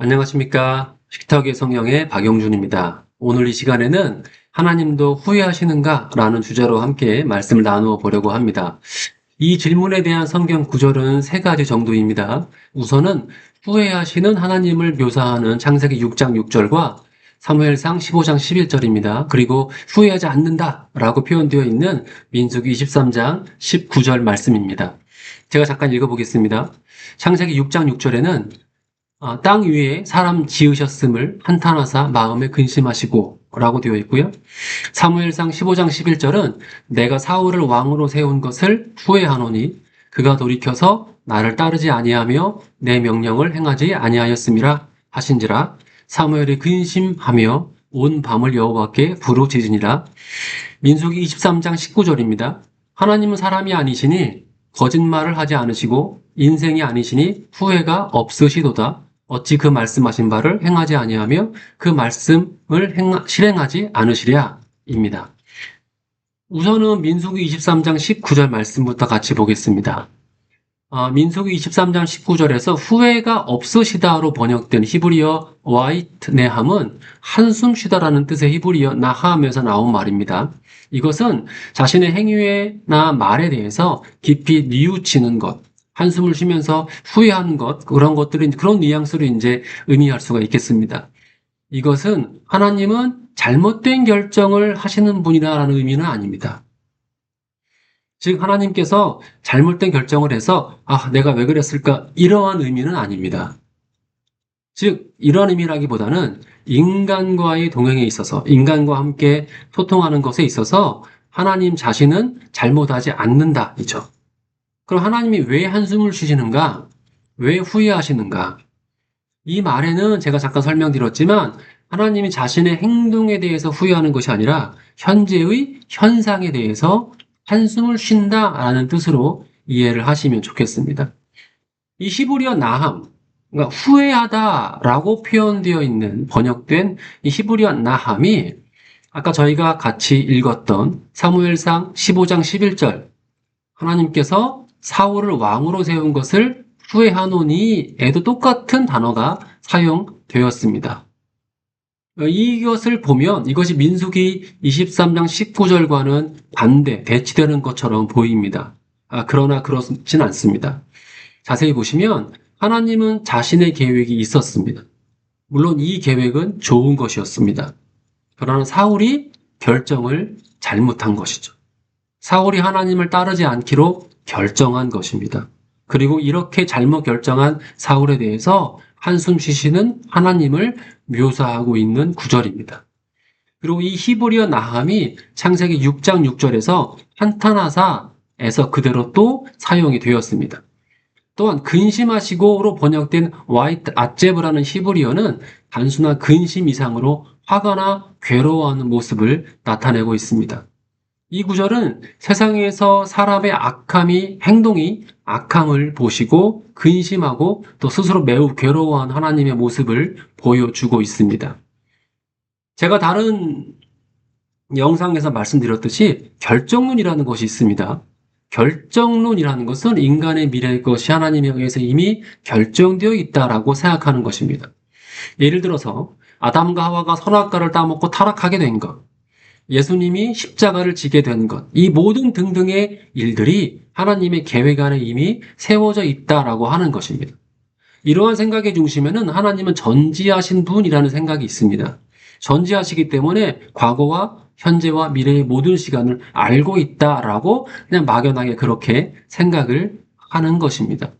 안녕하십니까. 식탁의 성령의 박영준입니다. 오늘 이 시간에는 하나님도 후회하시는가? 라는 주제로 함께 말씀을 나누어 보려고 합니다. 이 질문에 대한 성경 구절은 세 가지 정도입니다. 우선은 후회하시는 하나님을 묘사하는 창세기 6장 6절과 사무엘상 15장 11절입니다. 그리고 후회하지 않는다 라고 표현되어 있는 민수기 23장 19절 말씀입니다. 제가 잠깐 읽어보겠습니다. 창세기 6장 6절에는 땅 위에 사람 지으셨음을 한탄하사 마음에 근심하시고 라고 되어 있고요. 사무엘상 15장 11절은 내가 사울을 왕으로 세운 것을 후회하노니 그가 돌이켜서 나를 따르지 아니하며 내 명령을 행하지 아니하였음이라 하신지라. 사무엘이 근심하며 온 밤을 여호와께 부르짖으니라. 민수기 23장 19절입니다. 하나님은 사람이 아니시니 거짓말을 하지 않으시고 인생이 아니시니 후회가 없으시도다. 어찌 그 말씀하신 바를 행하지 아니하며 그 말씀을 실행하지 않으시랴 입니다. 우선은 민수기 23장 19절 말씀부터 같이 보겠습니다. 민수기 23장 19절에서 후회가 없으시다로 번역된 히브리어 와이트네함은 한숨 쉬다라는 뜻의 히브리어 나함에서 나온 말입니다. 이것은 자신의 행위나 말에 대해서 깊이 뉘우치는 것, 한숨을 쉬면서 후회하는 것, 그런 것들은 그런 뉘앙스로 이제 의미할 수가 있겠습니다. 이것은 하나님은 잘못된 결정을 하시는 분이라는 의미는 아닙니다. 즉 하나님께서 잘못된 결정을 해서 내가 왜 그랬을까 이러한 의미는 아닙니다. 즉 이러한 의미라기보다는 인간과의 동행에 있어서 인간과 함께 소통하는 것에 있어서 하나님 자신은 잘못하지 않는다 이죠. 그럼 하나님이 왜 한숨을 쉬시는가? 왜 후회하시는가? 이 말에는 제가 잠깐 설명드렸지만 하나님이 자신의 행동에 대해서 후회하는 것이 아니라 현재의 현상에 대해서 한숨을 쉰다라는 뜻으로 이해를 하시면 좋겠습니다. 이 히브리어 나함, 그러니까 후회하다라고 표현되어 있는 번역된 이 히브리어 나함이 아까 저희가 같이 읽었던 사무엘상 15장 11절 하나님께서 사울을 왕으로 세운 것을 후회하노니에도 똑같은 단어가 사용되었습니다. 이것을 보면 이것이 민수기 23장 19절과는 대치되는 것처럼 보입니다. 그러나 그렇진 않습니다. 자세히 보시면 하나님은 자신의 계획이 있었습니다. 물론 이 계획은 좋은 것이었습니다. 그러나 사울이 결정을 잘못한 것이죠. 사울이 하나님을 따르지 않기로 결정한 것입니다. 그리고 이렇게 잘못 결정한 사울에 대해서 한숨 쉬시는 하나님을 묘사하고 있는 구절입니다. 그리고 이 히브리어 나함이 창세기 6장 6절에서 한탄하사에서 그대로 또 사용이 되었습니다. 또한 근심하시고로 번역된 와이트 아제브라는 히브리어는 단순한 근심 이상으로 화가나 괴로워하는 모습을 나타내고 있습니다. 이 구절은 세상에서 사람의 행동이 악함을 보시고 근심하고 또 스스로 매우 괴로워한 하나님의 모습을 보여주고 있습니다. 제가 다른 영상에서 말씀드렸듯이 결정론이라는 것이 있습니다. 결정론이라는 것은 인간의 미래의 것이 하나님에 의해서 이미 결정되어 있다라고 생각하는 것입니다. 예를 들어서 아담과 하와가 선악과를 따먹고 타락하게 된 것, 예수님이 십자가를 지게 된 것, 이 모든 등등의 일들이 하나님의 계획 안에 이미 세워져 있다라고 하는 것입니다. 이러한 생각의 중심에는 하나님은 전지하신 분이라는 생각이 있습니다. 전지하시기 때문에 과거와 현재와 미래의 모든 시간을 알고 있다라고 그냥 막연하게 그렇게 생각을 하는 것입니다.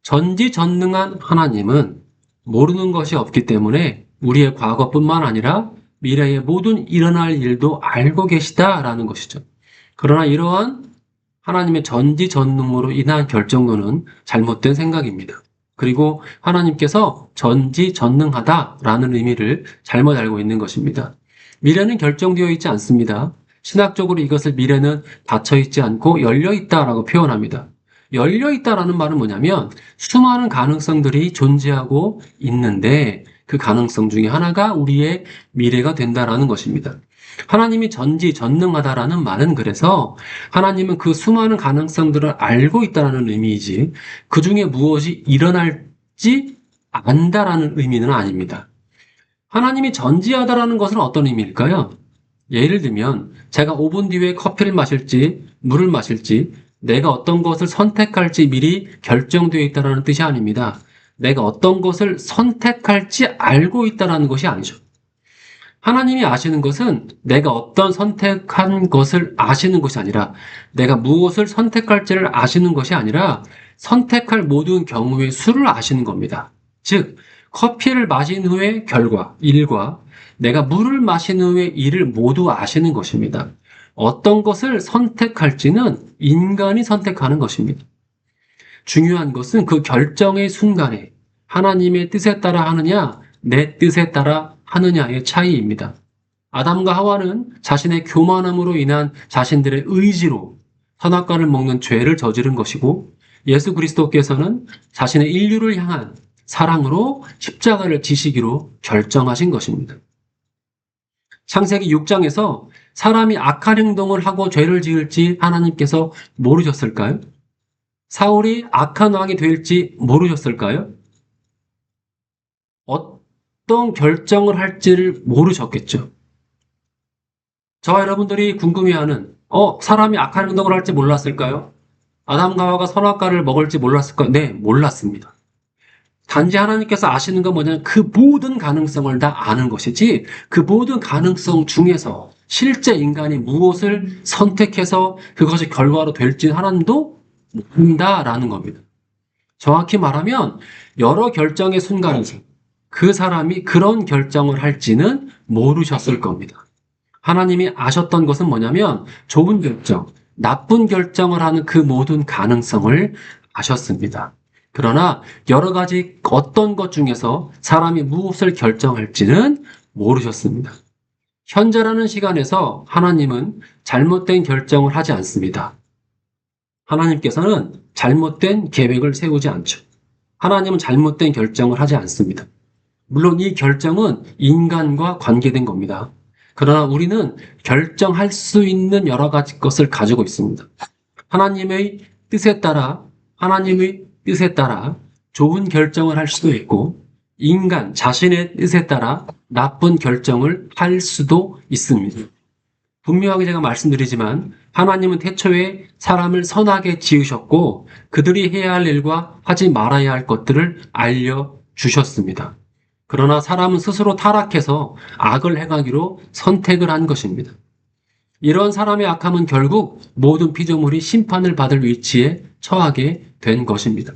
전지전능한 하나님은 모르는 것이 없기 때문에 우리의 과거뿐만 아니라 미래의 모든 일어날 일도 알고 계시다라는 것이죠. 그러나 이러한 하나님의 전지전능으로 인한 결정론은 잘못된 생각입니다. 그리고 하나님께서 전지전능하다라는 의미를 잘못 알고 있는 것입니다. 미래는 결정되어 있지 않습니다. 신학적으로 이것을 미래는 닫혀 있지 않고 열려 있다라고 표현합니다. 열려 있다라는 말은 뭐냐면 수많은 가능성들이 존재하고 있는데 그 가능성 중에 하나가 우리의 미래가 된다라는 것입니다. 하나님이 전지전능하다라는 말은 그래서 하나님은 그 수많은 가능성들을 알고 있다는 의미이지 그 중에 무엇이 일어날지 안다라는 의미는 아닙니다. 하나님이 전지하다라는 것은 어떤 의미일까요? 예를 들면 제가 5분 뒤에 커피를 마실지 물을 마실지 내가 어떤 것을 선택할지 미리 결정되어 있다는 뜻이 아닙니다. 내가 어떤 것을 선택할지 알고 있다는 것이 아니죠. 하나님이 아시는 것은 내가 어떤 선택한 것을 아시는 것이 아니라 내가 무엇을 선택할지를 아시는 것이 아니라 선택할 모든 경우의 수를 아시는 겁니다. 즉, 커피를 마신 후의 결과, 일과 내가 물을 마신 후의 일을 모두 아시는 것입니다. 어떤 것을 선택할지는 인간이 선택하는 것입니다. 중요한 것은 그 결정의 순간에 하나님의 뜻에 따라 하느냐, 내 뜻에 따라 하느냐의 차이입니다. 아담과 하와는 자신의 교만함으로 인한 자신들의 의지로 선악과를 먹는 죄를 저지른 것이고 예수 그리스도께서는 자신의 인류를 향한 사랑으로 십자가를 지시기로 결정하신 것입니다. 창세기 6장에서 사람이 악한 행동을 하고 죄를 지을지 하나님께서 모르셨을까요? 사울이 악한 왕이 될지 모르셨을까요? 어떤 결정을 할지를 모르셨겠죠. 저와 여러분들이 궁금해하는 사람이 악한 행동을 할지 몰랐을까요? 아담과 하와가 선악과를 먹을지 몰랐을까요? 네, 몰랐습니다. 단지 하나님께서 아시는 건 뭐냐면 그 모든 가능성을 다 아는 것이지 그 모든 가능성 중에서 실제 인간이 무엇을 선택해서 그것이 결과로 될지 하나님도 모른다라는 겁니다. 정확히 말하면 여러 결정의 순간에서 그 사람이 그런 결정을 할지는 모르셨을 겁니다. 하나님이 아셨던 것은 뭐냐면 좋은 결정, 나쁜 결정을 하는 그 모든 가능성을 아셨습니다. 그러나 여러 가지 어떤 것 중에서 사람이 무엇을 결정할지는 모르셨습니다. 현재라는 시간에서 하나님은 잘못된 결정을 하지 않습니다. 하나님께서는 잘못된 계획을 세우지 않죠. 하나님은 잘못된 결정을 하지 않습니다. 물론 이 결정은 인간과 관계된 겁니다. 그러나 우리는 결정할 수 있는 여러 가지 것을 가지고 있습니다. 하나님의 뜻에 따라 좋은 결정을 할 수도 있고 인간 자신의 뜻에 따라 나쁜 결정을 할 수도 있습니다. 분명하게 제가 말씀드리지만 하나님은 태초에 사람을 선하게 지으셨고 그들이 해야 할 일과 하지 말아야 할 것들을 알려주셨습니다. 그러나 사람은 스스로 타락해서 악을 행하기로 선택을 한 것입니다. 이런 사람의 악함은 결국 모든 피조물이 심판을 받을 위치에 처하게 된 것입니다.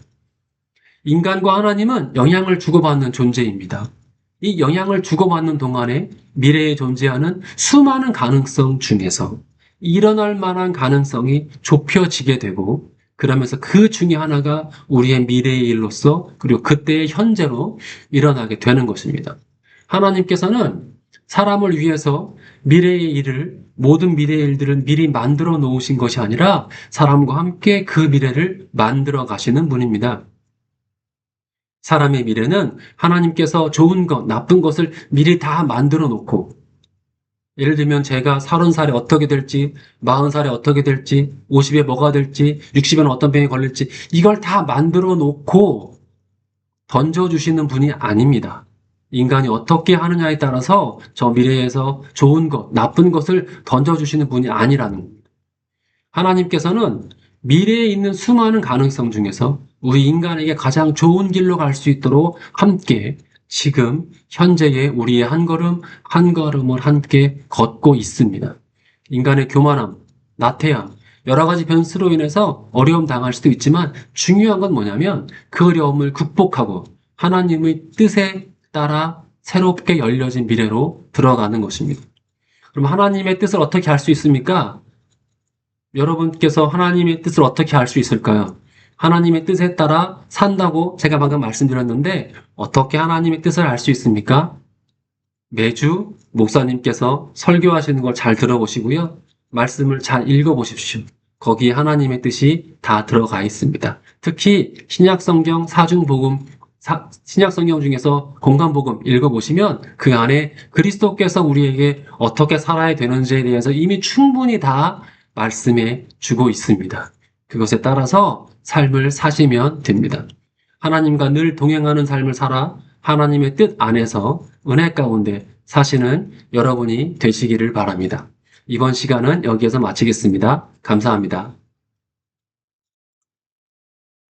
인간과 하나님은 영향을 주고받는 존재입니다. 이 영향을 주고받는 동안에 미래에 존재하는 수많은 가능성 중에서 일어날 만한 가능성이 좁혀지게 되고 그러면서 그 중에 하나가 우리의 미래의 일로서 그리고 그때의 현재로 일어나게 되는 것입니다. 하나님께서는 사람을 위해서 모든 미래의 일들을 미리 만들어 놓으신 것이 아니라 사람과 함께 그 미래를 만들어 가시는 분입니다. 사람의 미래는 하나님께서 좋은 것, 나쁜 것을 미리 다 만들어 놓고 예를 들면 제가 30살에 어떻게 될지, 40살에 어떻게 될지, 50에 뭐가 될지, 60에는 어떤 병이 걸릴지 이걸 다 만들어 놓고 던져주시는 분이 아닙니다. 인간이 어떻게 하느냐에 따라서 저 미래에서 좋은 것, 나쁜 것을 던져주시는 분이 아니라는 겁니다. 하나님께서는 미래에 있는 수많은 가능성 중에서 우리 인간에게 가장 좋은 길로 갈 수 있도록 함께 지금 현재의 우리의 한 걸음 한 걸음을 함께 걷고 있습니다. 인간의 교만함, 나태함, 여러 가지 변수로 인해서 어려움 당할 수도 있지만 중요한 건 뭐냐면 그 어려움을 극복하고 하나님의 뜻에 따라 새롭게 열려진 미래로 들어가는 것입니다. 그럼 하나님의 뜻을 어떻게 할 수 있습니까? 여러분께서 하나님의 뜻을 어떻게 알 수 있을까요? 하나님의 뜻에 따라 산다고 제가 방금 말씀드렸는데 어떻게 하나님의 뜻을 알 수 있습니까? 매주 목사님께서 설교하시는 걸 잘 들어보시고요. 말씀을 잘 읽어보십시오. 거기에 하나님의 뜻이 다 들어가 있습니다. 특히 신약성경 사중복음, 신약성경 중에서 공간복음 읽어보시면 그 안에 그리스도께서 우리에게 어떻게 살아야 되는지에 대해서 이미 충분히 다 말씀해 주고 있습니다. 그것에 따라서 삶을 사시면 됩니다. 하나님과 늘 동행하는 삶을 살아 하나님의 뜻 안에서 은혜 가운데 사시는 여러분이 되시기를 바랍니다. 이번 시간은 여기에서 마치겠습니다. 감사합니다.